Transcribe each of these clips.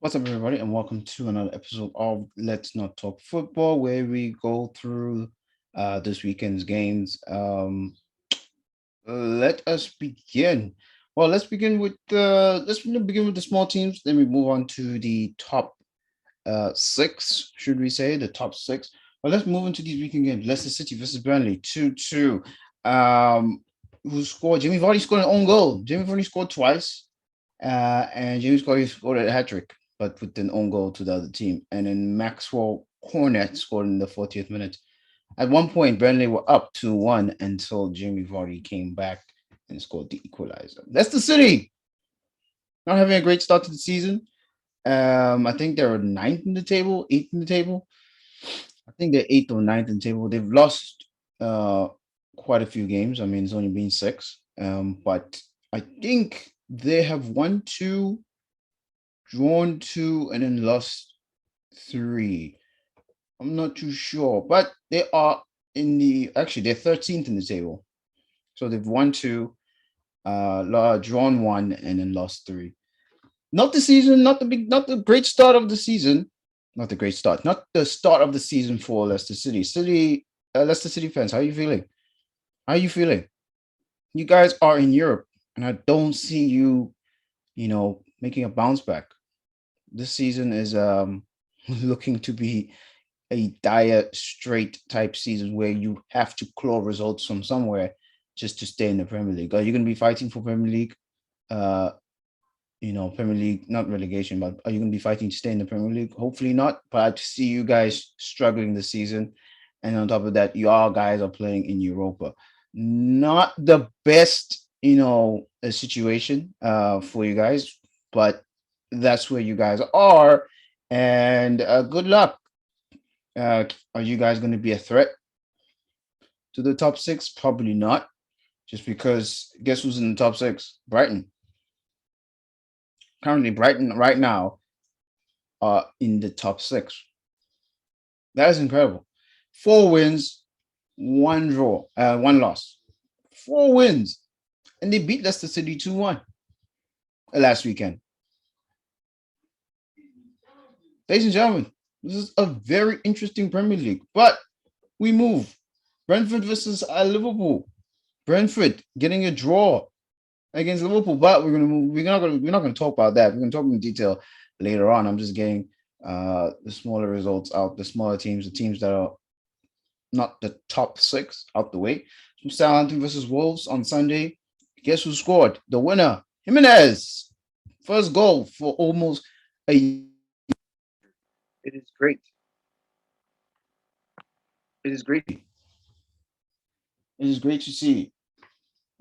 What's up, everybody, and welcome to another episode of Let's Not Talk Football, where we go through this weekend's games. Let us begin. Well, let's begin with the small teams. Then we move on to the top six, should we say, the top six. Well, let's move into these weekend games. Leicester City versus Burnley, 2-2. Who scored? Jamie Vardy scored an own goal. Jamie Vardy scored twice, and James Vardy scored a hat trick, but with an own goal to the other team. And then Maxwell Cornet scored in the 40th minute. At one point, Burnley were up 2-1 until Jamie Vardy came back and scored the equalizer. Leicester City not having a great start to the season. I think they're ninth in the table, eighth in the table. I think they're eighth or ninth in the table. They've lost quite a few games. I mean, it's only been six. But I think they have won two, drawn two, and then lost three. I'm not too sure, but they are they're 13th in the table. So they've won two, drawn one, and then lost three. Not the season, not the great start of the season. Not the great start. Not the start of the season for Leicester City. Leicester City fans, how are you feeling? How are you feeling? You guys are in Europe, and I don't see you, making a bounce back. This season is looking to be a dire straight type season where you have to claw results from somewhere just to stay in the Premier League. Are you going to be fighting for Premier League? Premier League, not relegation, but are you going to be fighting to stay in the Premier League? Hopefully not. But I see you guys struggling this season, and on top of that, your guys are playing in Europa. Not the best, situation for you guys, but that's where you guys are. And good luck. Are you guys going to be a threat to the top six? Probably not. Just because guess who's in the top six? Brighton. Currently, Brighton right now are in the top six. That is incredible. 4 wins, one draw, one loss. 4 wins. And they beat Leicester City 2-1 last weekend. Ladies and gentlemen, this is a very interesting Premier League. But we move. Brentford versus Liverpool. Brentford getting a draw against Liverpool, but we're gonna move. We're not gonna talk about that. We're gonna talk in detail later on. I'm just getting the smaller results out, the smaller teams, the teams that are not the top six out the way. Southampton versus Wolves on Sunday. Guess who scored? The winner, Jimenez. First goal for almost a year. It is great. It is great. It is great to see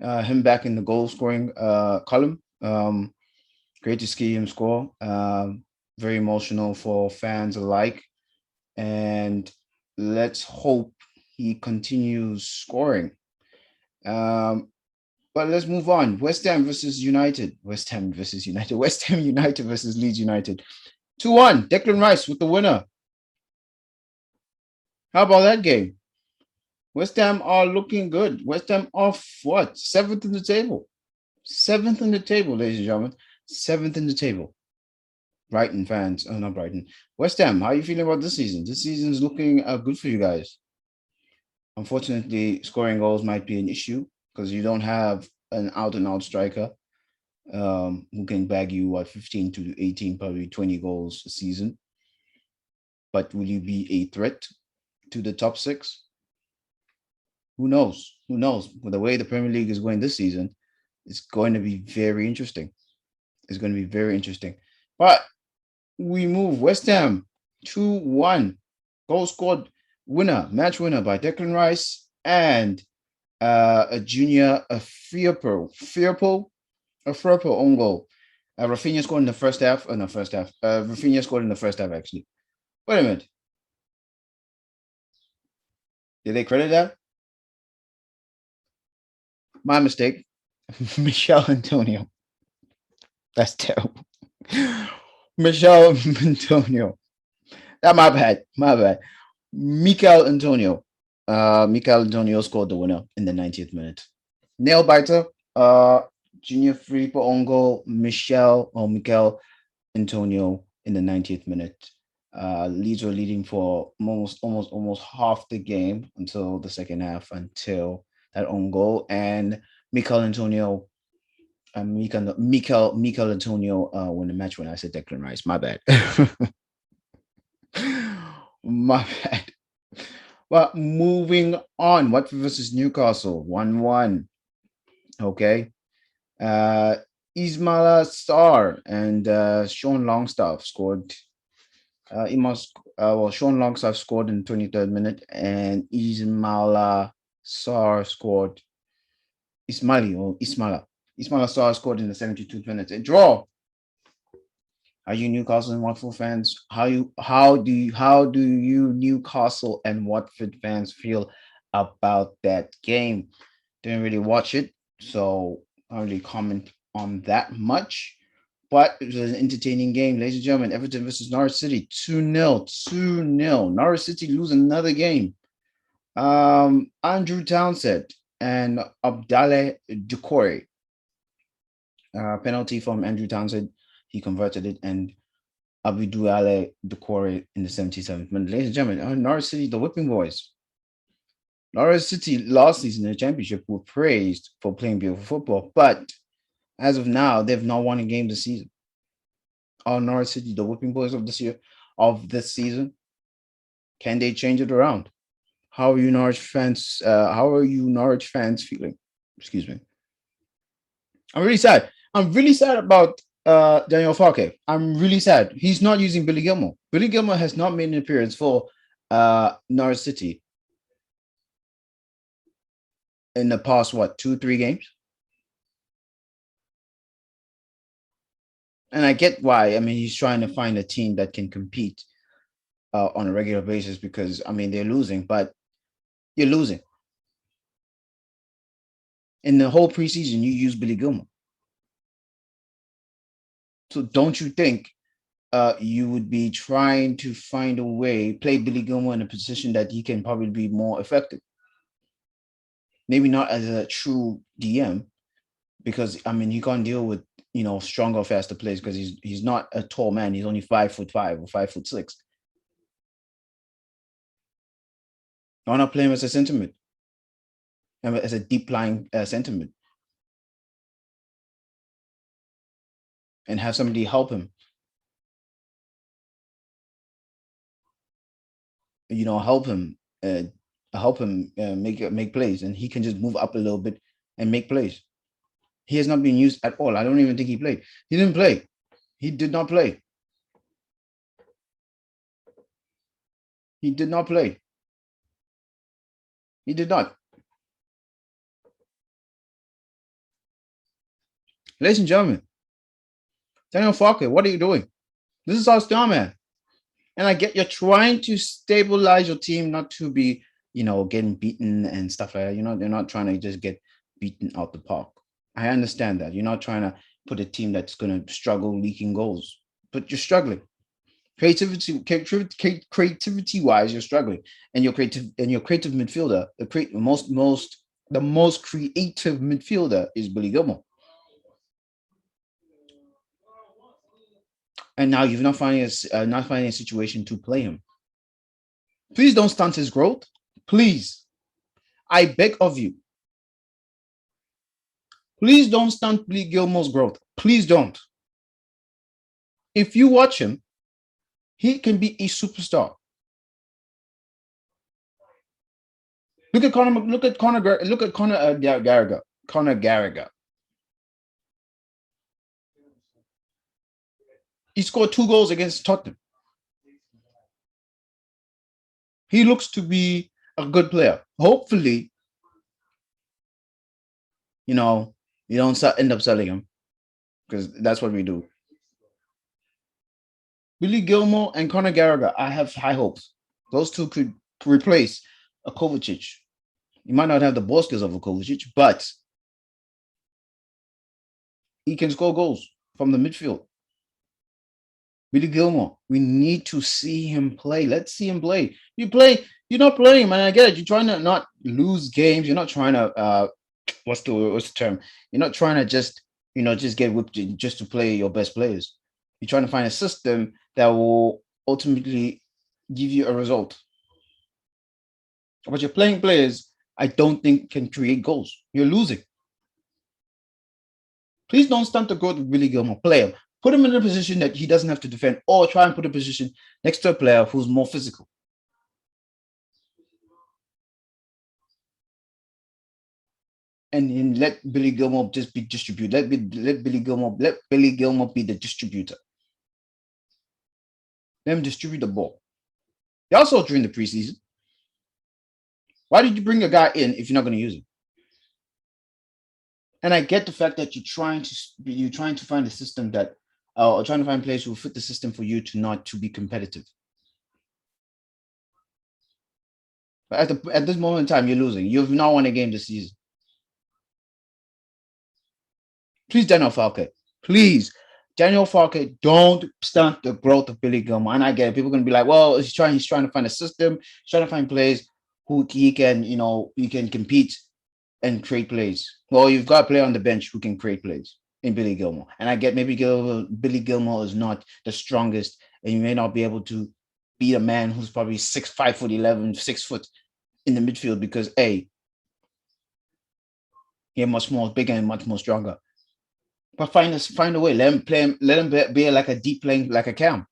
him back in the goal scoring column. Great to see him score. Very emotional for fans alike. And let's hope he continues scoring. But let's move on. West Ham versus United. West Ham United versus Leeds United. 2-1. Declan Rice with the winner. How about that game? West Ham are looking good. West Ham are what? Seventh in the table. Seventh in the table, ladies and gentlemen. Seventh in the table. Brighton fans. Oh, not Brighton. West Ham, how are you feeling about this season? This season is looking good for you guys. Unfortunately, scoring goals might be an issue because you don't have an out-and-out striker who can bag you 15 to 18, probably 20 goals a season. But will you be a threat to the top six? Who knows? Who knows? With the way the Premier League is going this season, it's going to be very interesting. It's going to be very interesting. But we move. West Ham 2-1. Goal scored match winner by Declan Rice and a Firpo own goal. Rafinha scored in the first half. Rafinha scored in the first half, actually. Wait a minute. Did they credit that? My mistake. Michel Antonio. That's terrible. Michel Antonio. My bad. Mikel Antonio. Mikel Antonio scored the winner in the 90th minute. Nail biter. Junior Firpo own goal. Mikel Antonio in the 90th minute. Leeds were leading for almost half the game until the second half, until that own goal. And Mikel Antonio, Mikel Antonio won the match when I said Declan Rice. My bad. My bad. But moving on, Watford versus Newcastle, 1-1. Okay. Uh, Ismaila Sarr and Sean Longstaff scored. Sean Longstaff scored in the 23rd minute, and Ismaila Sarr scored. Ismaila Sarr scored in the 72nd minute. A draw. Are you Newcastle and Watford fans? How do you Newcastle and Watford fans feel about that game? Didn't really watch it, so I can't really comment on that much. But it was an entertaining game, ladies and gentlemen. Everton versus Norwich City, 2-0, 2-0. Norwich City lose another game. Andrew Townsend and Abdallah Doucouré. Penalty from Andrew Townsend. He converted it, and Abdallah Doucouré in the 77th minute. Ladies and gentlemen, Norwich City, the whipping boys. Norwich City last season in the championship were praised for playing beautiful football, but as of now, they've not won a game this season. Are Norwich City the whipping boys of this season? Can they change it around? How are you Norwich fans? How are you Norwich fans feeling? Excuse me. I'm really sad. I'm really sad about Daniel Farke. I'm really sad. He's not using Billy Gilmore. Billy Gilmore has not made an appearance for Norwich City in the past, 2-3 games? And I get why. I mean, he's trying to find a team that can compete on a regular basis because, I mean, they're losing, but you're losing. In the whole preseason, you use Billy Gilmore. So don't you think you would be trying to find a way, play Billy Gilmore in a position that he can probably be more effective? Maybe not as a true DM, because I mean he can't deal with stronger, faster players because he's not a tall man. He's only 5'5" or 5'6". Why not play him as a sentiment, as a deep lying sentiment, and have somebody help him? Help him, make plays, and he can just move up a little bit and make plays. He has not been used at all. I don't even think he played. He didn't play. He did not play. He did not play. He did not. Ladies and gentlemen, Daniel Farke, what are you doing? This is our star man. And I get you're trying to stabilize your team, not to be, getting beaten and stuff like that. They're not trying to just get beaten out the park. I understand that. You're not trying to put a team that's going to struggle leaking goals, but you're struggling. Creativity wise, you're struggling, and your creative midfielder, the most creative midfielder is Billy Gilmore. And now you're not finding a situation to play him. Please don't stunt his growth. Please, I beg of you. Please don't stunt Billy Gilmore's growth. Please don't. If you watch him, he can be a superstar. Look at Conor Gallagher. Conor Gallagher. He scored 2 goals against Tottenham. He looks to be a good player. Hopefully, you don't end up selling him, because that's what we do. Billy Gilmore and Conor Gallagher, I have high hopes. Those two could replace a Kovacic. He might not have the ball skills of a Kovacic, but he can score goals from the midfield. Billy Gilmore, we need to see him play. Let's see him play. You're not playing, man. I get it. You're trying to not lose games. You're not trying to what's the term? You're not trying to just get whipped just to play your best players. You're trying to find a system that will ultimately give you a result. But you're playing players I don't think can create goals. You're losing. Please don't stunt the growth of Billy Gilmore. Play him. Put him in a position that he doesn't have to defend, or try and put a position next to a player who's more physical. And let Billy Gilmore just be distributed. Let Billy Gilmore be the distributor. Let him distribute the ball. They also during the preseason. Why did you bring a guy in if you're not going to use him? And I get the fact that you're trying to find a system that or trying to find players who fit the system for you to not to be competitive. But at this moment in time, you're losing. You've not won a game this season. Please, Daniel Falke. Please, Daniel Falke, don't stunt the growth of Billy Gilmore. And I get it. People are going to be like, well, he's trying to find a system, he's trying to find players who he can, he can compete and create plays. Well, you've got a player on the bench who can create plays in Billy Gilmore. And I get maybe Billy Gilmore is not the strongest, and you may not be able to beat a man who's probably 5'11", 6 foot in the midfield because you're much more bigger and much more stronger. But find a way. Let him play. Let him be like a deep playing like a cam.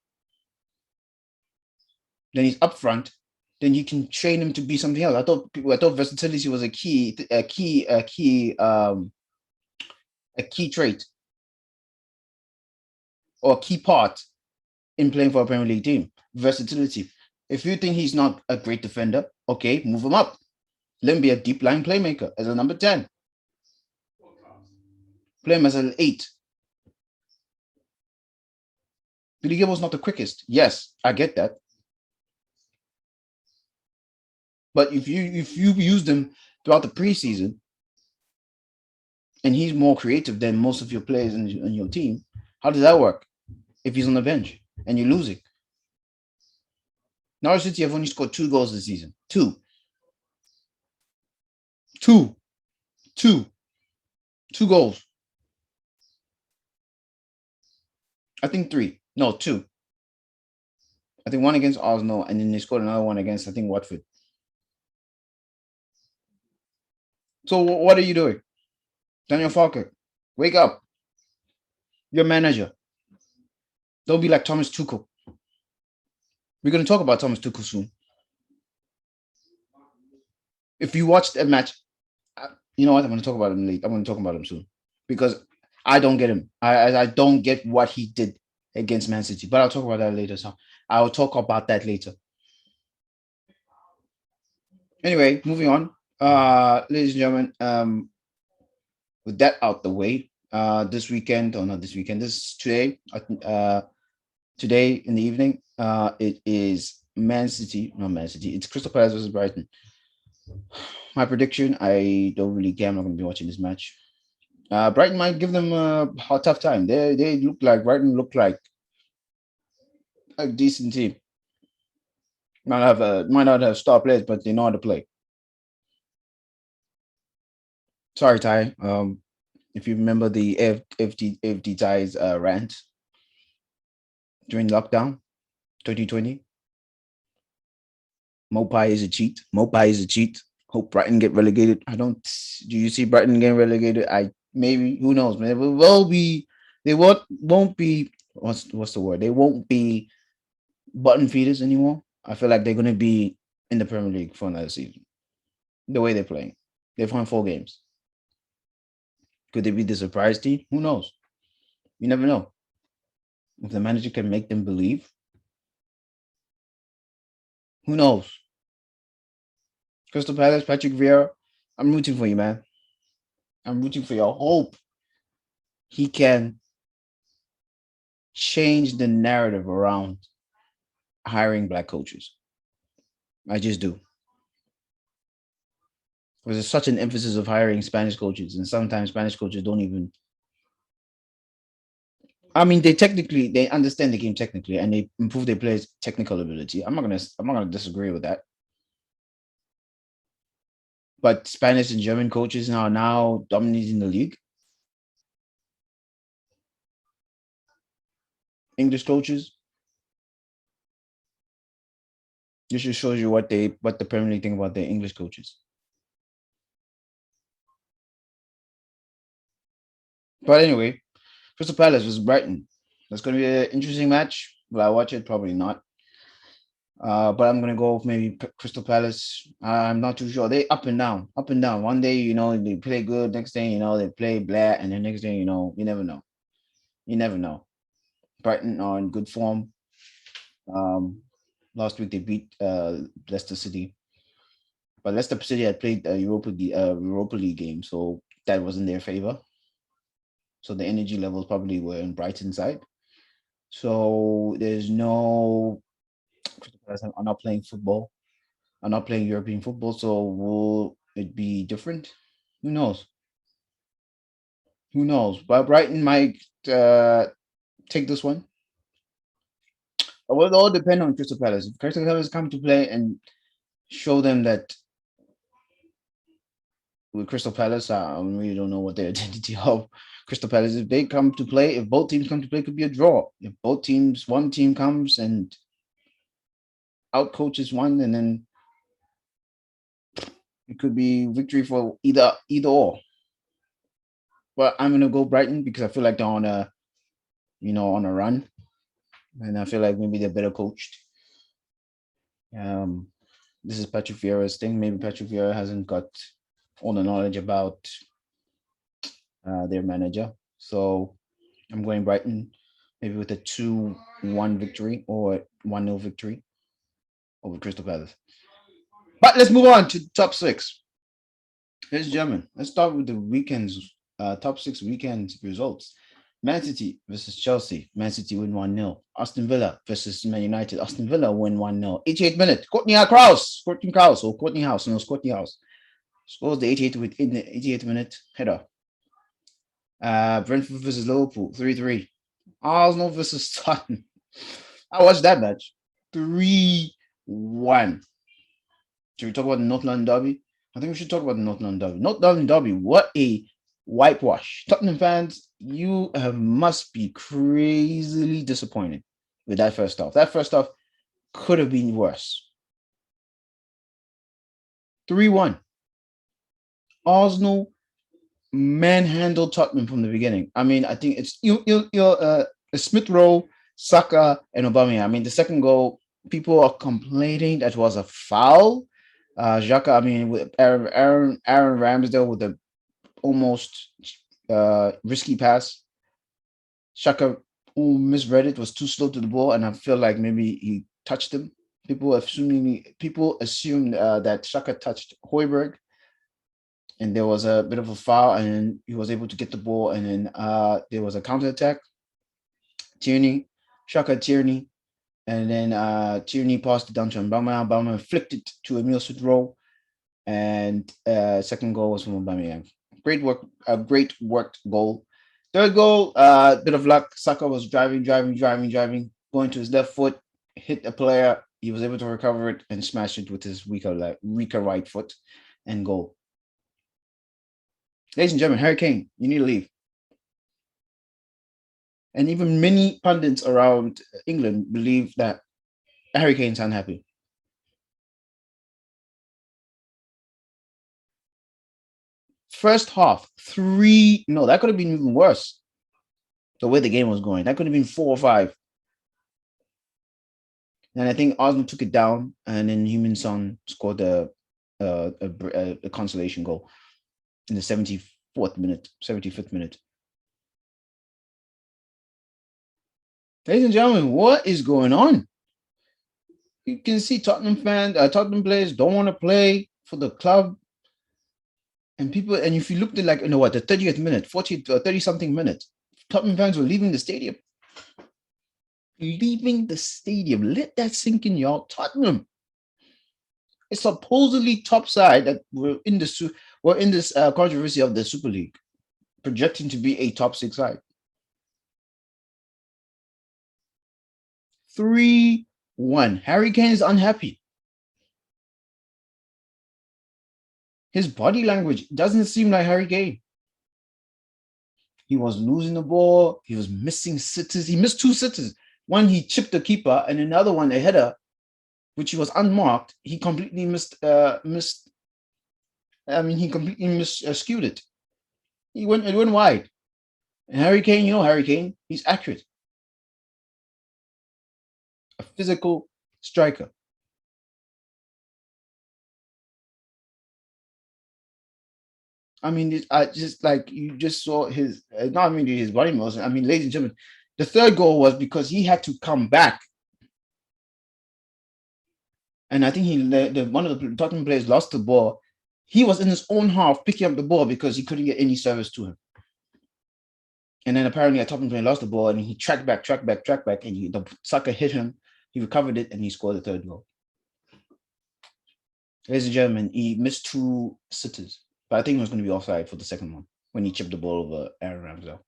Then he's up front. Then you can train him to be something else. I thought versatility was a key trait or a key part in playing for a Premier League team. Versatility. If you think he's not a great defender, okay, move him up. Let him be a deep line playmaker as a number 10. Play him as an 8. Billy Gilmore's not the quickest. Yes, I get that. But if you used him throughout the preseason, and he's more creative than most of your players in your team, how does that work? If he's on the bench and you're losing, Norwich City have only scored 2 goals this season. Two goals. I think 3. No, 2. I think 1 against Arsenal, and then they scored another one against, I think, Watford. So what are you doing? Daniel Falke, wake up. You're a manager. Don't be like Thomas Tuchel. We're going to talk about Thomas Tuchel soon. If you watched a match, you know what? I'm going to talk about him later. I'm going to talk about him soon because I don't get him. I don't get what he did against Man City, but I'll talk about that later. So I'll talk about that later. Anyway, moving on. Ladies and gentlemen, with that out the way, this weekend, or not this weekend, this is today, today in the evening, it is Man City, not Man City, it's Crystal Palace versus Brighton. My prediction, I don't really care. I'm not going to be watching this match. Brighton might give them a tough time. Brighton look like a decent team. Might not have star players, but they know how to play. Sorry, Ty. If you remember the FD Ty's rant during lockdown, 2020. Mopai is a cheat. Mopai is a cheat. Hope Brighton get relegated. Do you see Brighton getting relegated? Maybe, who knows, man. They won't be what's the word? They won't be button feeders anymore. I feel like they're gonna be in the Premier League for another season. The way they're playing. They've won 4 games. Could they be the surprise team? Who knows? You never know. If the manager can make them believe, who knows? Crystal Palace, Patrick Vieira, I'm rooting for you, man. I'm rooting for your hope. He can change the narrative around hiring black coaches. I just do. Because there's such an emphasis of hiring Spanish coaches, and sometimes Spanish coaches don't even. I mean, they understand the game technically, and they improve their players' technical ability. I'm not gonna disagree with that. But Spanish and German coaches are now dominating the league. English coaches, This just shows you what the Premier League think about their English coaches. But anyway, Crystal Palace versus Brighton. That's going to be an interesting match. Will I watch it? Probably not. But I'm gonna go with maybe Crystal Palace. I'm not too sure. They up and down, up and down. One day, they play good. Next day, they play blah, and then next day, you never know. You never know. Brighton are in good form. Um, Last week they beat Leicester City, but Leicester City had played a Europa League game, so that was in their favor. So the energy levels probably were in Brighton's side. So there's no Crystal Palace are not playing football. Are not playing European football. So will it be different? Who knows? Who knows? But Brighton might take this one. It will all depend on Crystal Palace. If Crystal Palace come to play and show them that with Crystal Palace, I really don't know what the identity of Crystal Palace. If they come to play, if both teams come to play, it could be a draw. If both teams, one team comes and out coaches one, and then it could be victory for either or. But I'm gonna go Brighton because I feel like they're on a run, and I feel like maybe they're better coached. Um, this is Patrick Vieira's thing. Maybe Patrick Vieira hasn't got all the knowledge about their manager. So I'm going Brighton, maybe with a 2-1 victory or 1-0 victory over Crystal Palace. But let's move on to the top six. Here's German. Let's start with the weekend's top six weekend results. Man City versus Chelsea. Man City win 1-0. Aston Villa versus Man United. Aston Villa win 1-0. 88th minute. Courtney House. Courtney House. No, it's Courtney House. Scores the 88th minute header. Brentford versus Liverpool. 3-3. Arsenal versus Tottenham. I watched that match. 3-1. Should we talk about the North London Derby? I think we should talk about the North London Derby. North London Derby, what a whitewash. Tottenham fans, you must be crazily disappointed with that first half. That first half could have been worse. 3-1. Arsenal manhandled Tottenham from the beginning. I mean, I think it's Smith Rowe, Saka, and Aubameyang. I mean, the second goal, people are complaining that was a foul. Xhaka, I mean, with Aaron Ramsdale with a almost risky pass. Xhaka misread it, was too slow to the ball, and I feel like maybe he touched him. People assumed that Xhaka touched Højbjerg, and there was a bit of a foul, and he was able to get the ball, and then there was a counter attack. Tierney, and then Tierney passed it down to Aubameyang. Aubameyang flicked it to Emile Smith Rowe, and second goal was from Aubameyang. Great work, a great worked goal. Third goal, bit of luck. Saka was driving, going to his left foot, hit a player. He was able to recover it and smash it with his weaker right foot, and goal. Ladies and gentlemen, Harry Kane, you need to leave. And even many pundits around England believe that Harry Kane's unhappy. First half, no, that could have been even worse. The way the game was going, that could have been 4 or 5. And I think Arsenal took it down, and then Heung-min Son scored a consolation goal in the 75th minute. Ladies and gentlemen, what is going on? You can see Tottenham players don't want to play for the club. And if you looked at the 30th minute, 40th, 30 something minute, Tottenham fans were leaving the stadium. Let that sink in, y'all. Tottenham. It's supposedly top side that we're in this controversy of the Super League, projecting to be a top 6 side. 3-1. Harry Kane is unhappy. His body language doesn't seem like Harry Kane. He was losing the ball. He was missing sitters. He missed 2 sitters. One, he chipped the keeper, and another one, a header. which was unmarked, he completely missed. I mean, he completely skewed it. It went wide. And Harry Kane, Harry Kane, he's accurate, a physical striker. I mean, I just like you just saw his not only his body motion. I mean, ladies and gentlemen, the third goal was because he had to come back, and I think one of the Tottenham players lost the ball. He was in his own half picking up the ball because he couldn't get any service to him. And then apparently a Tottenham player lost the ball and he tracked back, and the sucker hit him. He recovered it and he scored the third goal. Ladies and gentlemen, he missed two sitters, but I think it was going to be offside for the second one when he chipped the ball over Aaron Ramsdale.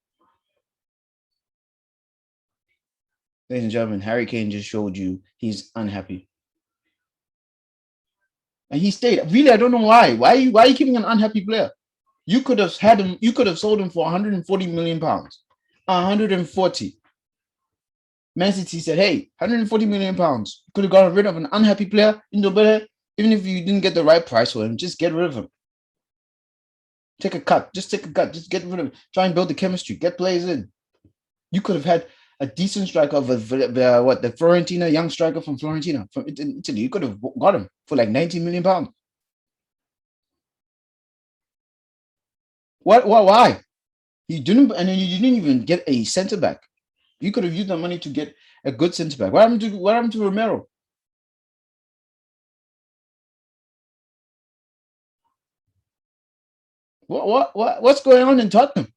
Ladies and gentlemen, Harry Kane just showed you he's unhappy. And he stayed. Really, I don't know why. Why are you keeping an unhappy player? You could have had him, you could have sold him for 140 million pounds. 140. Man City said, hey, 140 million pounds. You could have gotten rid of an unhappy player in the better, even if you didn't get the right price for him, just get rid of him. Take a cut. Just take a cut. Just get rid of him. Try and build the chemistry. Get players in. You could have had a decent striker of the Fiorentina, young striker from Fiorentina, from Italy. You could have got him for like 90 million pounds. Why? You didn't, and then you didn't even get a centre back. You could have used the money to get a good centre back. What happened to Romero? What's going on in Tottenham?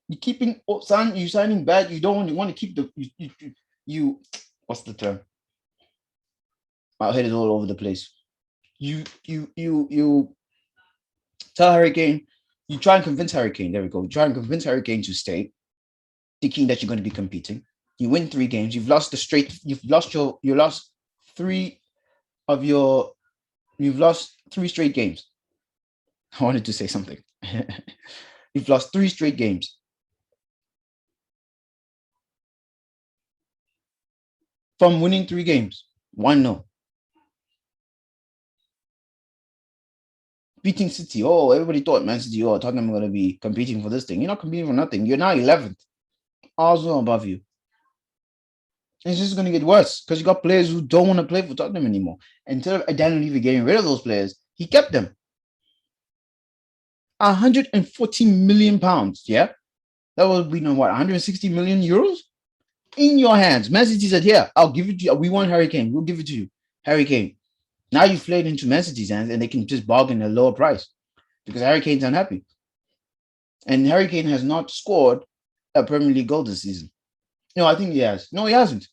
You signing bad. You don't want to keep you what's the term? My head is all over the place. You tell Harry Kane, you try and convince Harry Kane. There we go. You try and convince Harry Kane to stay, thinking that you're going to be competing. You win 3 games. You've lost the straight. You lost three of your. You've lost 3 straight games. I wanted to say something. You've lost 3 straight games from winning 3 games. 1-0. Beating City. Oh, everybody thought Man City, Tottenham are going to be competing for this thing. You're not competing for nothing. You're now 11th. Arsenal above you. It's just going to get worse because you got players who don't want to play for Tottenham anymore. Instead of Daniel Levy getting rid of those players, he kept them. 140 million pounds. Yeah, that would be what 160 million euros in your hands. Man City said, "Here, I'll give it to you. We want Harry Kane. We'll give it to you, Harry Kane." Now you've played into Man City's hands, and they can just bargain a lower price because Harry Kane's unhappy, and Harry Kane has not scored a Premier League goal this season. No, I think he has. No, he hasn't.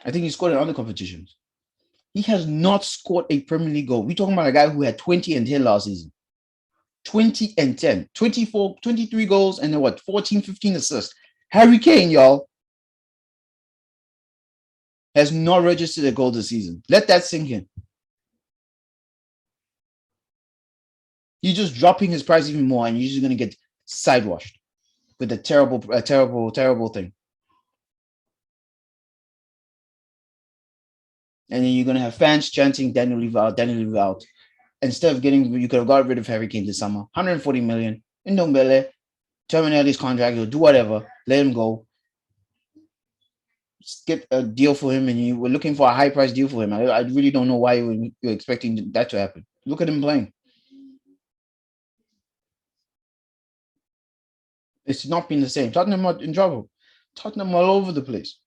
I think he scored in other competitions. He has not scored a Premier League goal. We're talking about a guy who had 20 and 10 last season. 20 and 10, 24, 23 goals, and then 14, 15 assists. Harry Kane, y'all, has not registered a goal this season. Let that sink in. You're just dropping his price even more, and you're just going to get sidewashed with a terrible thing. And then you're going to have fans chanting Daniel Levy out, Daniel Levy out. Instead of you could have got rid of Harry Kane this summer. 140 million. Ndombele, terminate his contract or do whatever. Let him go. Just get a deal for him, and you were looking for a high price deal for him. I really don't know why you're expecting that to happen. Look at him playing. It's not been the same. Tottenham are in trouble. Tottenham all over the place.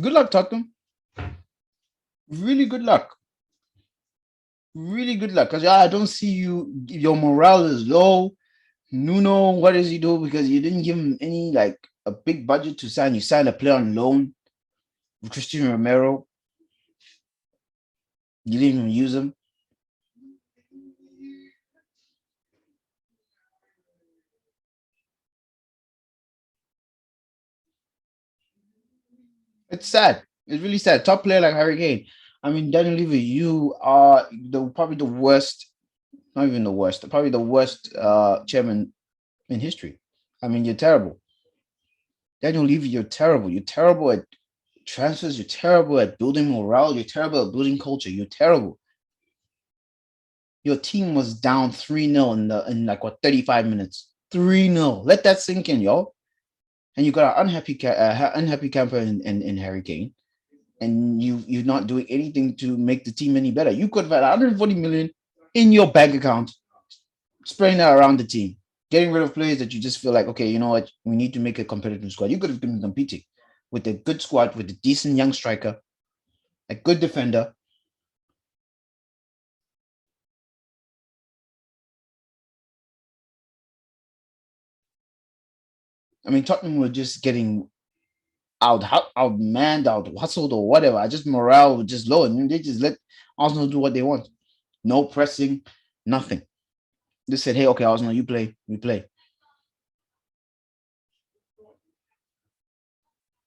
Good luck, Tottenham. Really good luck. Really good luck. Because I don't see you. Your morale is low. Nuno, what does he do? Because you didn't give him any like a big budget to sign. You signed a player on loan, Christian Romero. You didn't even use him. It's sad. It's really sad. Top player like Harry Kane. I mean, Daniel Levy, you are probably the worst, not even the worst, probably the worst chairman in history. I mean, you're terrible. Daniel Levy, you're terrible. You're terrible at transfers. You're terrible at building morale. You're terrible at building culture. You're terrible. Your team was down 3-0 in like what 35 minutes. 3-0. Let that sink in, yo. And you got an unhappy camper in Harry Kane, and you're not doing anything to make the team any better. You could have had 140 million in your bank account, spreading that around the team, getting rid of players that you just feel like, okay, you know what, we need to make a competitive squad. You could have been competing with a good squad, with a decent young striker, a good defender. I mean, Tottenham were just getting outmanned, out hustled, or whatever. I just morale was just low, and they just let Arsenal do what they want. No pressing, nothing. They said, "Hey, okay, Arsenal, you play, we play."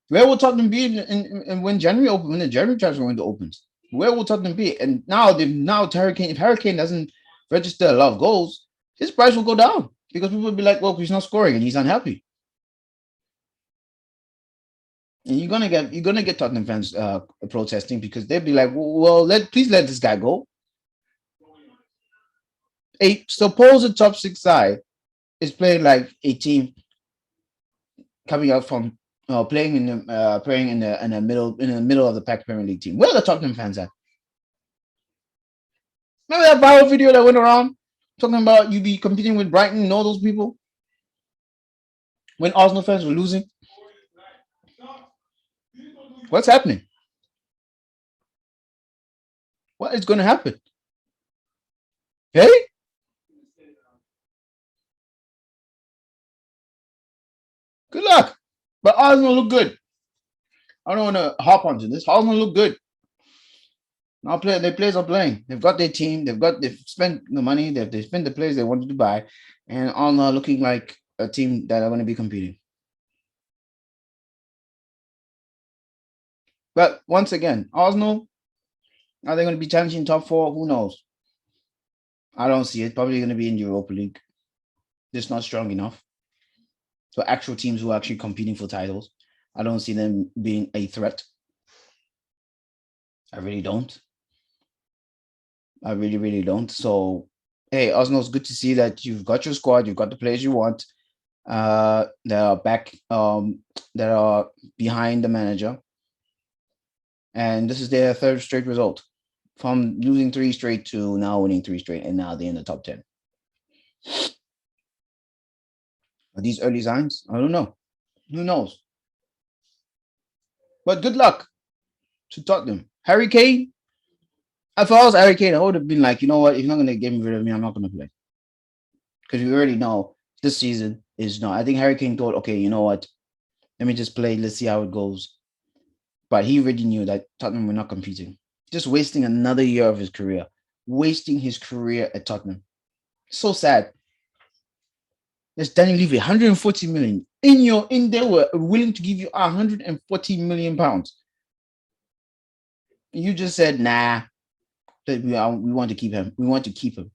Where will Tottenham be when January open, when the January transfer window opens? Where will Tottenham be? And now they've now Hurricane. If Hurricane doesn't register a lot of goals, his price will go down because people will be like, "Well, he's not scoring and he's unhappy." And you're gonna get Tottenham fans protesting because they'll be like, "Well, please let this guy go." A supposed top six side is playing like a team coming out from playing in the middle of the pack Premier League team. Where are the Tottenham fans at? Remember that viral video that went around talking about you be competing with Brighton and all those people when Arsenal fans were losing? What's happening? What is going to happen? Hey, good luck. But Arsenal look good. I don't want to hop onto this. Arsenal look good. Now their players are playing. They've got their team. They've spent the money. They spent the players they wanted to buy, and Arsenal are looking like a team that are going to be competing. But once again, Arsenal, are they going to be challenging top four? Who knows? I don't see it. Probably going to be in the Europa League. Just not strong enough. So actual teams who are actually competing for titles, I don't see them being a threat. I really don't. I really, really don't. So, hey, Arsenal, it's good to see that you've got your squad, you've got the players you want, that are back, that are behind the manager, and this is their third straight result from losing three straight to now winning three straight, and now they're in the top 10. Are these early signs? I don't know. Who knows? But good luck to Tottenham. Harry Kane. If I was Harry Kane, I would have been like, you know what? If you're not going to get rid of me, I'm not going to play. Because we already know this season is not. I think Harry Kane thought, okay, you know what? Let me just play. Let's see how it goes. But he already knew that Tottenham were not competing. Just wasting another year of his career. Wasting his career at Tottenham. So sad. There's Daniel Levy, 140 million. They were willing to give you 140 million pounds. You just said, nah, we want to keep him. We want to keep him.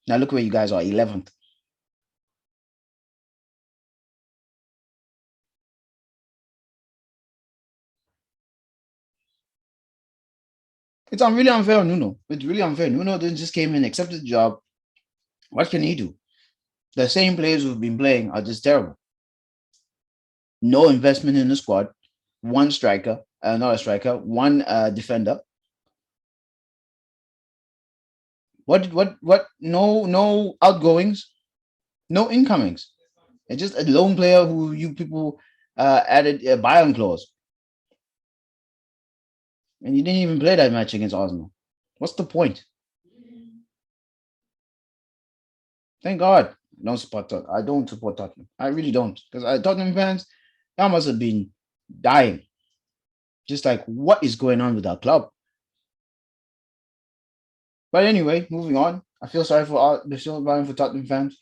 Now look where you guys are, 11th. It's really unfair on Nuno. It's really unfair. Nuno then just came in, accepted the job. What can he do? The same players who've been playing are just terrible. No investment in the squad. One striker, not a striker, one defender. What? No outgoings, no incomings. It's just a lone player who you people added a buy-on clause, and you didn't even play that match against Arsenal. What's the point? Thank God I don't support Tottenham. I don't support Tottenham. I really don't, because Tottenham fans, that must have been dying. Just like, what is going on with our club? But anyway, moving on. I feel sorry for Tottenham fans,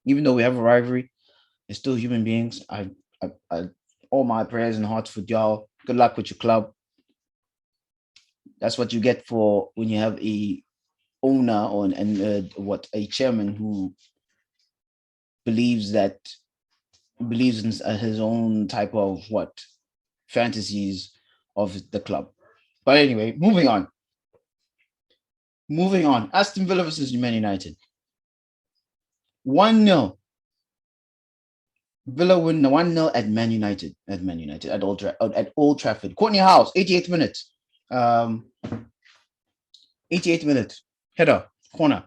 even though we have a rivalry. They're still human beings. I all my prayers and hearts for y'all. Good luck with your club. That's what you get for when you have a owner or what a chairman who believes that believes in his own type of what fantasies of the club. But anyway, moving on. Moving on. Aston Villa versus Man United. 1-0. Villa win 1-0 at Man United. At Old Trafford. Courtney House, 88th minute. 88th minute. Header, corner.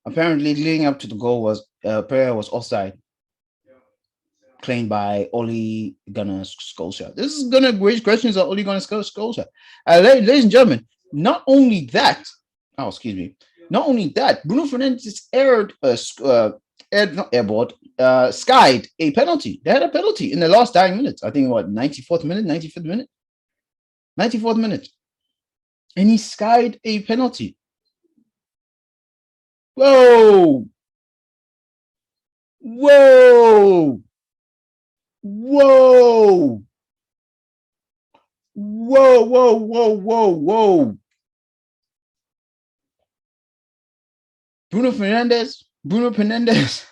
Apparently, leading up to the goal was player was offside, claimed by Ole Gunnar Solskjaer. This is gonna raise questions of Ole Gunnar Solskjaer. Ladies and gentlemen, not only that, not only that, Bruno Fernandes not airboard, skied a penalty. They had a penalty in the last dying minutes. I think what 94th minute, 95th minute, 94th minute, and he skied a penalty. Whoa! Whoa! Whoa! Whoa! Whoa! Whoa! Whoa! Whoa! Bruno Fernandes. Bruno Fernandes.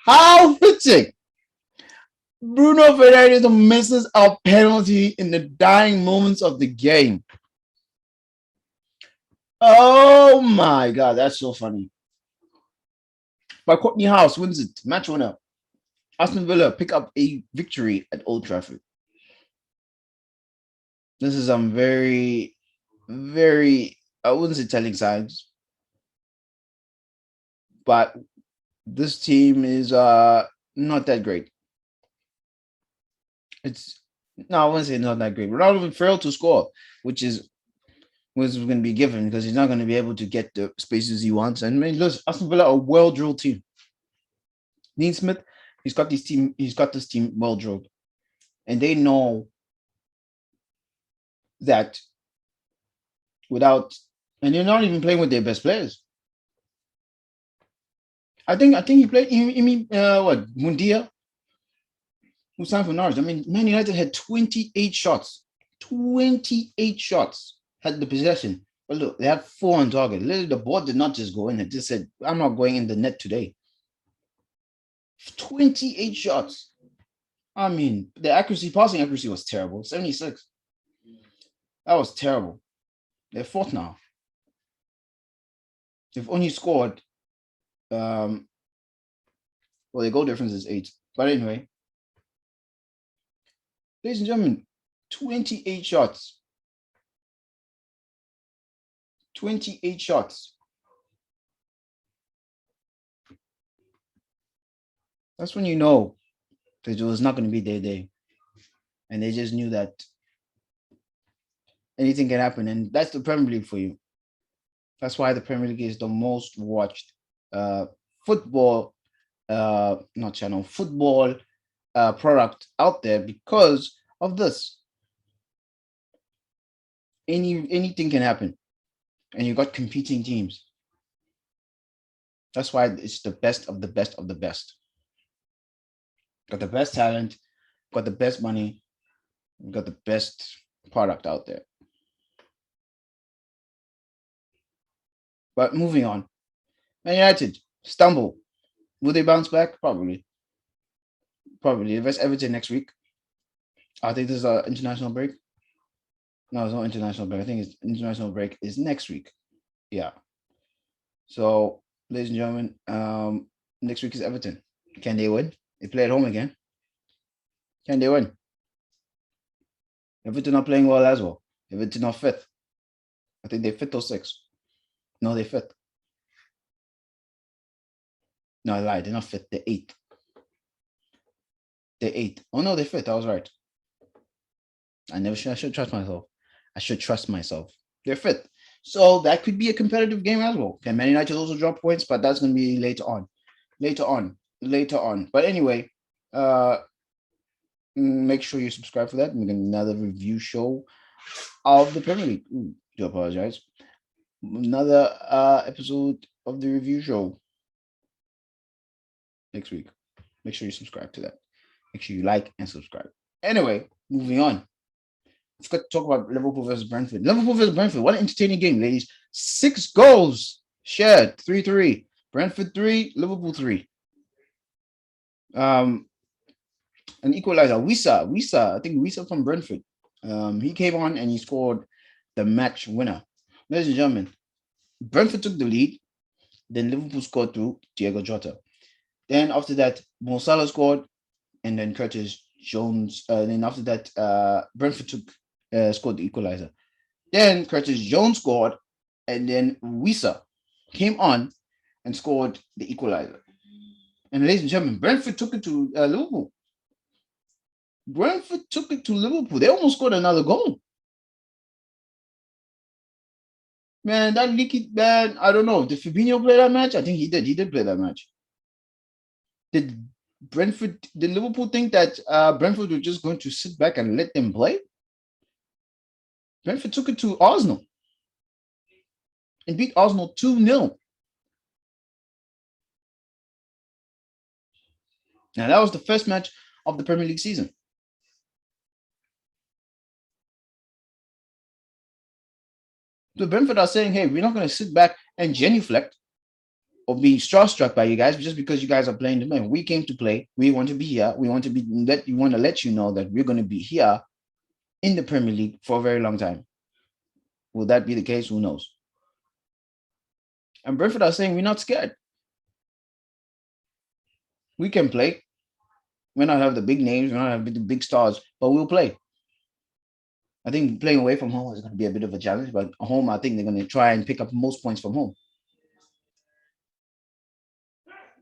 How fitting! Bruno Fernandes misses a penalty in the dying moments of the game. Oh my god, that's so funny. But Courtney House wins it, match winner. Aston Villa pick up a victory at Old Trafford. This is some very, very, I wouldn't say telling signs, but this team is not that great. It's no, I wouldn't say not that great. Ronaldo failed to score, which is going to be given because he's not going to be able to get the spaces he wants. And I mean, look, Aston Villa are a well-drilled team. Dean Smith, he's got this team well drilled, and they know that and they're not even playing with their best players. I think he played. You mean what? Mundia, who signed for Norwich. I mean, Man United had 28 shots. 28 shots had the possession. But look, they had 4 on target. Literally, the ball did not just go in. It just said, I'm not going in the net today. 28 shots. I mean, the passing accuracy was terrible. 76. That was terrible. They're fourth now. They've only scored, well, their goal difference is 8. But anyway, ladies and gentlemen, 28 shots. 28 shots. That's when you know that it was not going to be their day. And they just knew that anything can happen. And that's the Premier League for you. That's why the Premier League is the most watched football, football product out there because of this. Anything can happen. And you got competing teams. That's why it's the best of the best of the best. Got the best talent, got the best money, got the best product out there. But moving on. Man United stumble. Will they bounce back? Probably. Probably. If it's Everton next week. I think there's an international break. No, it's not international break. I think it's international break is next week. Yeah. So, ladies and gentlemen, next week is Everton. Can they win? They play at home again. Can they win? Everton are playing well as well. Everton are fifth. I think they're fifth or sixth. No, they're fifth. No, I lied. They're not fifth. They're eighth. They're eighth. Oh no, they're fifth. I was right. I should trust myself. I should trust myself. They're fifth. So that could be a competitive game as well. Can Man United also drop points? But that's going to be later on. But anyway, Make sure you subscribe for that. We're going another review show of the Premier League. Do apologize. Another episode of the review show next week. Make sure you subscribe to that. Make sure you like and subscribe. Anyway, moving on. Let's got to talk about Liverpool versus Brentford. Liverpool versus Brentford. What an entertaining game, ladies. 6 goals shared, 3-3. Brentford 3, Liverpool 3. An equalizer. Wisa. I think Wisa from Brentford. He came on and he scored the match winner. Ladies and gentlemen, Brentford took the lead. Then Liverpool scored through Diego Jota. Then after that, Mo Salah scored, and then Curtis Jones. Then after that, Brentford scored the equalizer. Then Curtis Jones scored, and then Wisa came on and scored the equalizer. And ladies and gentlemen, Brentford took it to Liverpool. Brentford took it to Liverpool. They almost scored another goal. Man, that leaky man, I don't know. Did Fabinho play that match? I think he did. He did play that match. Did Liverpool think that Brentford were just going to sit back and let them play? Brentford took it to Arsenal and beat Arsenal 2-0. Now, that was the first match of the Premier League season. So Brentford are saying, hey, we're not going to sit back and genuflect or be starstruck by you guys just because you guys are playing the game. We came to play. We want to be here. We want to let you know that we're going to be here in the Premier League for a very long time. Will that be the case? Who knows? And Brentford are saying we're not scared. We can play. We not have the big names. We not have the big stars, but we'll play. I think playing away from home is going to be a bit of a challenge, but at home, I think they're going to try and pick up most points from home.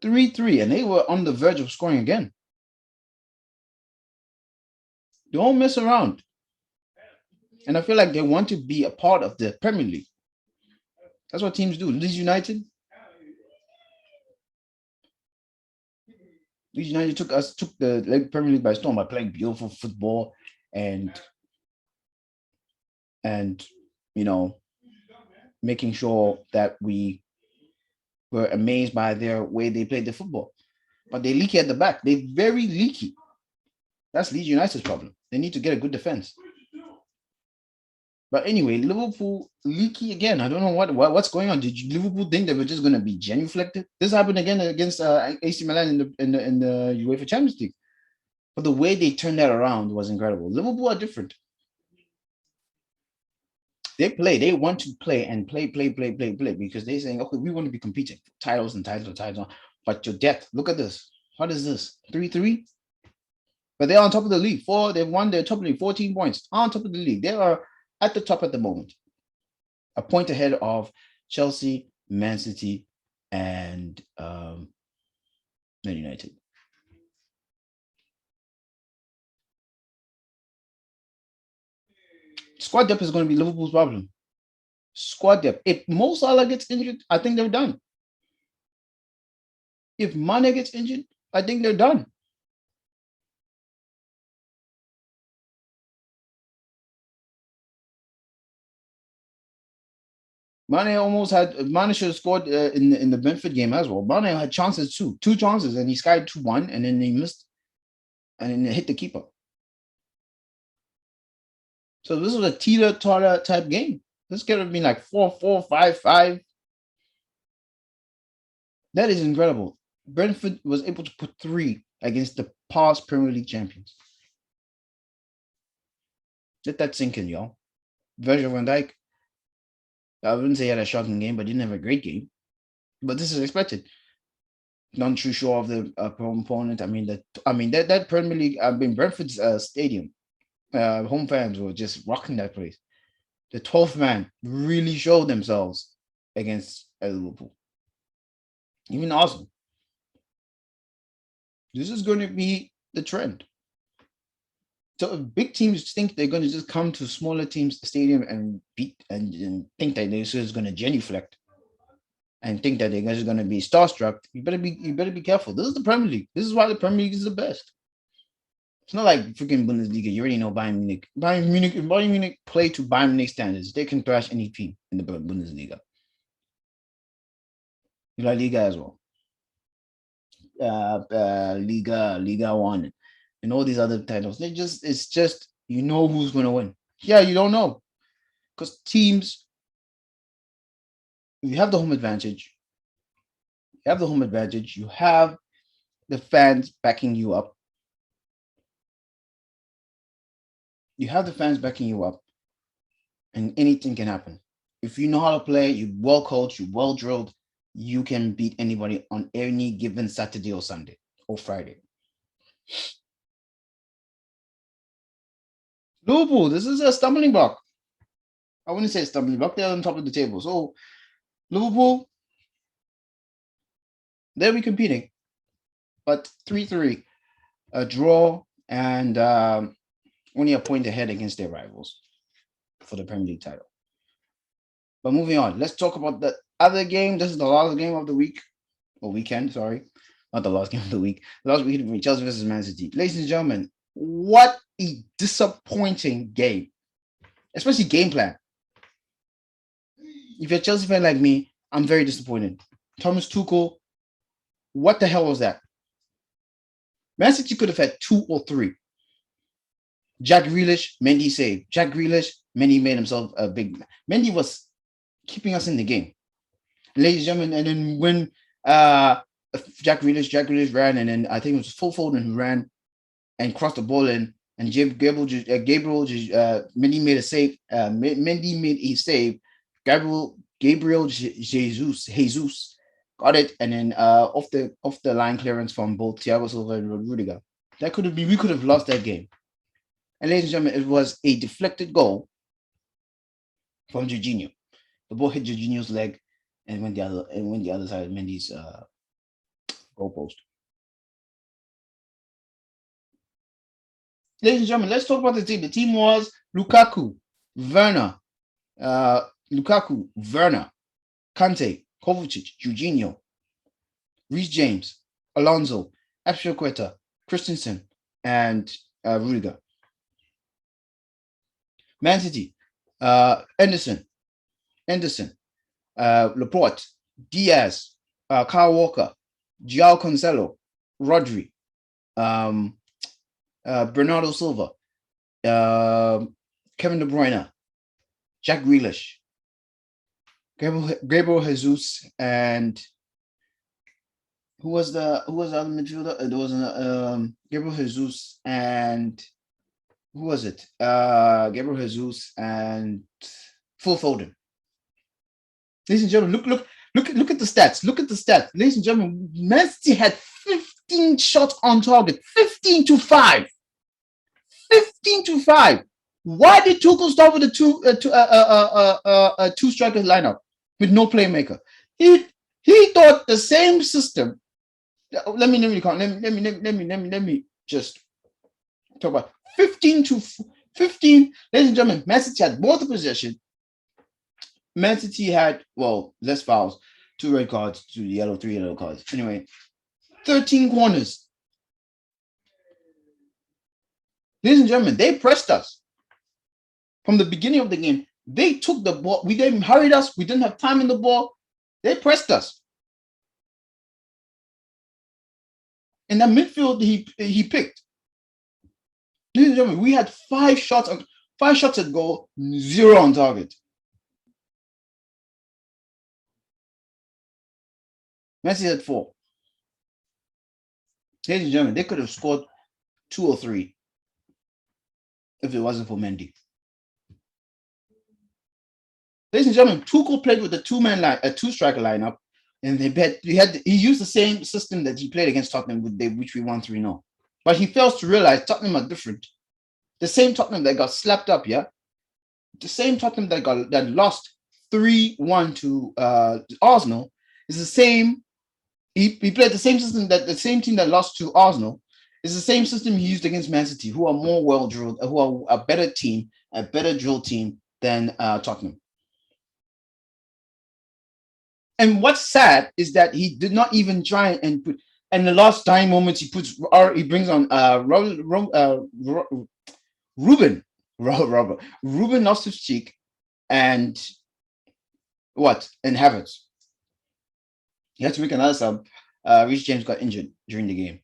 3-3, and they were on the verge of scoring again. Don't mess around. And I feel like they want to be a part of the Premier League. That's what teams do. Leeds United took the Premier League by storm by playing beautiful football and making sure that we were amazed by their way they played the football. But they leaky at the back. They're very leaky. That's Leeds United's problem. They need to get a good defense. But anyway, Liverpool leaky again. I don't know what's going on. Did Liverpool think they were just going to be genuflected? This happened again against AC Milan in the UEFA Champions League. But the way they turned that around was incredible. Liverpool are different. They play. They want to play and play because they're saying, okay, we want to be competing for titles. But your depth, look at this. What is this? 3-3? But they're on top of the league. They've won their top of the league, 14 points. On top of the league. They are at the top at the moment. A point ahead of Chelsea, Man City, and Man United. Squad depth is going to be Liverpool's problem. Squad depth. If Mo Salah gets injured, I think they're done. If Mane gets injured, I think they're done. Mane should have scored in the Brentford game as well. Mane had chances too, 2 chances, and he skied 2-1, and then he missed, and then hit the keeper. So this was a teeter-totter type game. This could have been like 4-4, 5-5. That is incredible. Brentford was able to put 3 against the past Premier League champions. Let that sink in, y'all. Virgil van Dijk, I wouldn't say he had a shocking game, but he didn't have a great game. But this is expected. Not too sure of the opponent. That Premier League. Brentford's stadium. Home fans were just rocking that place. The 12th man really showed themselves against Liverpool. Even Arsenal. This is going to be the trend. So if big teams think they're going to just come to smaller teams' stadium and beat and think that they're just going to genuflect and think that they're just going to be starstruck, you better be careful. This is the Premier League. This is why the Premier League is the best. It's not like freaking Bundesliga. You already know Bayern Munich. Bayern Munich play to Bayern Munich standards. They can thrash any team in the Bundesliga. La Liga as well. Liga One, and all these other titles. It's just you know who's going to win. Yeah, you don't know because teams. You have the home advantage. You have the home advantage. You have the fans backing you up. You have the fans backing you up, and anything can happen. If you know how to play, you're well coached, you're well drilled, you can beat anybody on any given Saturday or Sunday or Friday. Liverpool, this is a stumbling block. I wouldn't say stumbling block. They're on top of the table. So Liverpool, they'll be competing, but 3-3, a draw, and only a point ahead against their rivals for the Premier League title. But moving on, let's talk about the other game. This is the last game of the week, or weekend, sorry. Not the last game of the week. The last week, Chelsea versus Man City. Ladies and gentlemen, what a disappointing game, especially game plan. If you're a Chelsea fan like me, I'm very disappointed. Thomas Tuchel, what the hell was that? Man City could have had 2 or 3. Jack Grealish, Mendy saved. Jack Grealish, Mendy made himself a big. Mendy was keeping us in the game, ladies and gentlemen. And then when Jack Grealish ran, and then I think it was Phil Foden who ran and crossed the ball in, and Gabriel Mendy made a save. Mendy made a save. Gabriel Jesus got it, and then off the line clearance from both Thiago Silva and Rudiger. That could have been, we could have lost that game. And ladies and gentlemen, it was a deflected goal from Jorginho. The ball hit Jorginho's leg and went the other side of Mendy's goalpost. Ladies and gentlemen, let's talk about the team. The team was Lukaku, Werner, Kante, Kovacic, Jorginho, Reece James, Alonso, Azpilicueta, Christensen, and Rudiger. Man City, Anderson, Laporte, Diaz, Kyle Walker, João Cancelo, Rodri, Bernardo Silva, Kevin De Bruyne, Jack Grealish, Gabriel Jesus, and who was the other midfielder? There was Gabriel Jesus and who was it? Gabriel Jesus and Phil Foden. Ladies and gentlemen, look at the stats. Look at the stats. Ladies and gentlemen, Man City had 15 shots on target, 15-5. 15-5. Why did Tuchel start with a two striker lineup with no playmaker? He thought the same system. Let me just talk about 15. Ladies and gentlemen, Man City had more the possession. Man City had, well, less fouls, 2 red cards, 3 yellow cards. Anyway, 13 corners. Ladies and gentlemen, they pressed us from the beginning of the game. They took the ball. We didn't hurry us. We didn't have time in the ball. They pressed us. In that midfield, he picked. Ladies and gentlemen, we had 5 shots at goal, 0 on target. Messi had 4. Ladies and gentlemen, they could have scored 2 or 3 if it wasn't for Mendy. Ladies and gentlemen, Tuchel played with a 2-striker lineup, and he used the same system that he played against Tottenham, which we won 3-0. But he fails to realize Tottenham are different. The same Tottenham that got slapped up, yeah. The same Tottenham that lost 3-1 to Arsenal is the same. He played the same system that the same team that lost to Arsenal is the same system he used against Man City, who are more well drilled, who are a better team, a better drilled team than Tottenham. And what's sad is that he did not even try and put And the last dying moments, he brings on Ruben, Robert, Ruben Loftus-Cheek, and what? And Havertz. He had to make another sub. Reece James got injured during the game,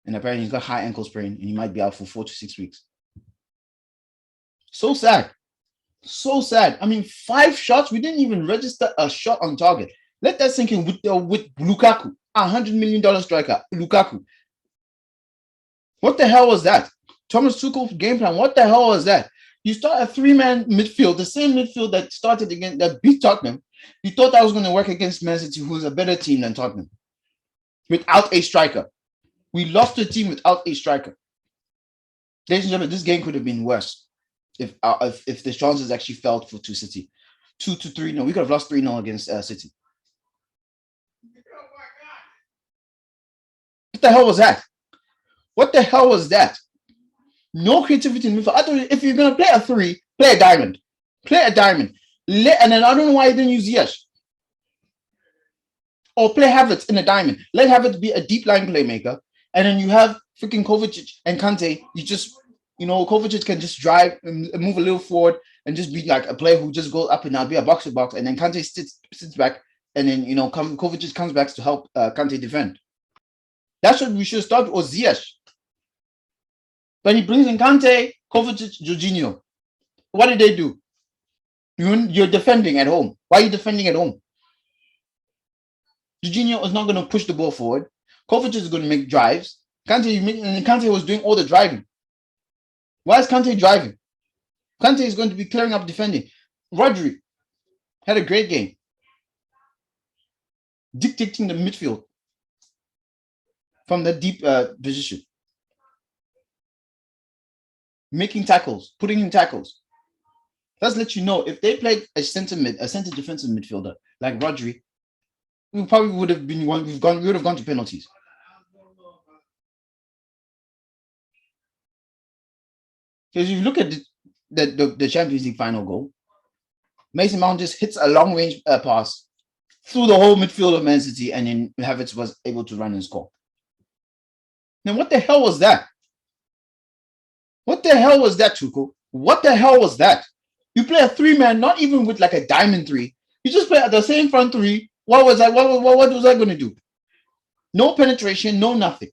and apparently he's got high ankle sprain, and he might be out for 4 to 6 weeks. So sad. So sad. I mean, 5 shots. We didn't even register a shot on target. Let that sink in with Lukaku, $100 million striker, Lukaku. What the hell was that? Thomas Tuchel's game plan. What the hell was that? You start a 3-man midfield, the same midfield that started against that beat Tottenham. You thought that was going to work against Man City, who's a better team than Tottenham, without a striker. We lost the team without a striker. Ladies and gentlemen, this game could have been worse if the chances actually fell for City. 2-3. No, we could have lost 3-0 against City. What the hell was that? What the hell was that? No creativity in midfield. I thought if you're gonna play a 3, play a diamond. Play a diamond. And then I don't know why you didn't use Ziyech. Or play Havertz in a diamond. Let Havertz be a deep line playmaker. And then you have freaking Kovacic and Kante. Kovacic can just drive and move a little forward and just be like a player who just goes up and down, be a box to box. And then Kante sits back. And then, Kovacic comes back to help Kante defend. That's what we should start with, or Ziyech. But he brings in Kante, Kovacic, Jorginho. What did they do? You're defending at home. Why are you defending at home? Jorginho is not going to push the ball forward. Kovacic is going to make drives. Kante was doing all the driving. Why is Kante driving? Kante is going to be clearing up defending. Rodri had a great game. Dictating the midfield from the deep position. Making tackles, putting in tackles. Let's let you know, if they played a center defensive midfielder like Rodri, we probably would have been one. We would have gone to penalties. Because if you look at the Champions League final goal, Mason Mount just hits a long range pass through the whole midfield of Man City, and then Havertz was able to run and score. Now, what the hell was that? What the hell was that, Tuchel? What the hell was that? You play a 3-man, not even with like a diamond 3. You just play at the same front 3. What was that? What was I going to do? No penetration, no nothing.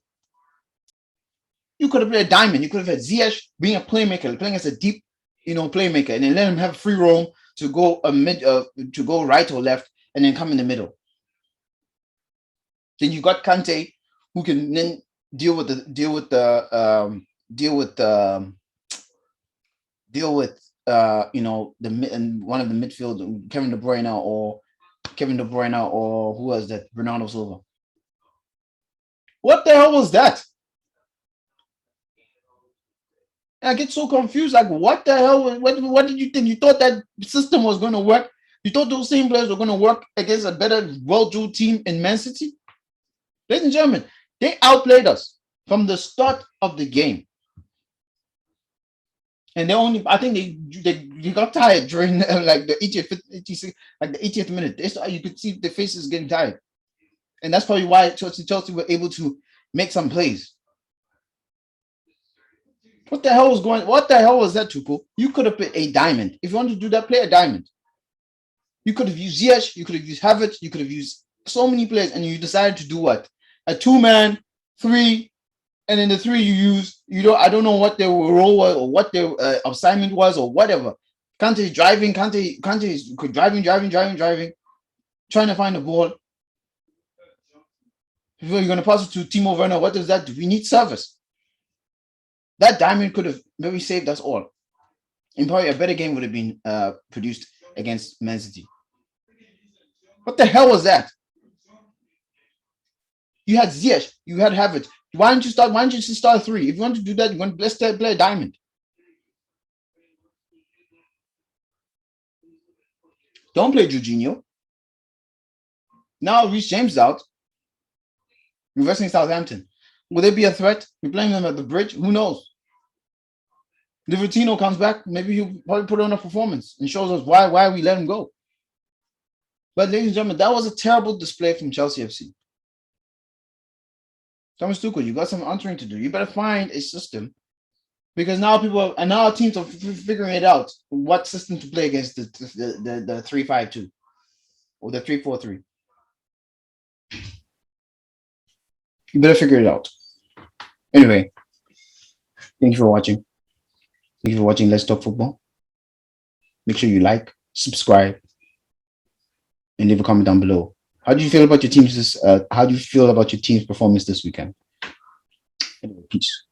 You could have played a diamond. You could have had Ziyech being a playmaker, playing as a deep, playmaker, and then let him have free roam to go to go right or left, and then come in the middle. Then you got Kante, who can then deal with one of the midfield, Kevin De Bruyne or who was that? Bernardo Silva. What the hell was that? I get so confused. Like, what the hell? What did you think? You thought that system was going to work? You thought those same players were going to work against a better, well-drilled team in Man City? Ladies and gentlemen, they outplayed us from the start of the game. And I think they got tired during like the 80th minute. You could see the faces getting tired. And that's probably why Chelsea were able to make some plays. What the hell was that, Tuchel? You could have put a diamond. If you want to do that, play a diamond. You could have used Ziyech, you could have used Havertz, you could have used so many players, and you decided to do what? A 2-man, 3, and in the 3 you use, I don't know what their role was or what their assignment was or whatever. Kante is driving, Kante is driving, trying to find the ball. If you're going to pass it to Timo Werner, what does that do? We need service. That diamond could have maybe saved us all. And probably a better game would have been produced against Man City. What the hell was that? You had Ziyech, you had Havertz. Why don't you start 3? If you want to do that, let's play a diamond. Don't play Jorginho. Now Reece James out. Reversing Southampton. Will they be a threat? We're playing them at the bridge. Who knows? Livertino comes back. Maybe he'll probably put on a performance and shows us why we let him go. But ladies and gentlemen, that was a terrible display from Chelsea FC. Thomas Tuchel, you got some answering to do. You better find a system because now now teams are figuring it out what system to play against the 3-5-2 or the 3-4-3. You better figure it out. Anyway, thank you for watching. Thank you for watching Let's Talk Football. Make sure you like, subscribe, and leave a comment down below. How do you feel about your team's performance this weekend? Anyway, peace.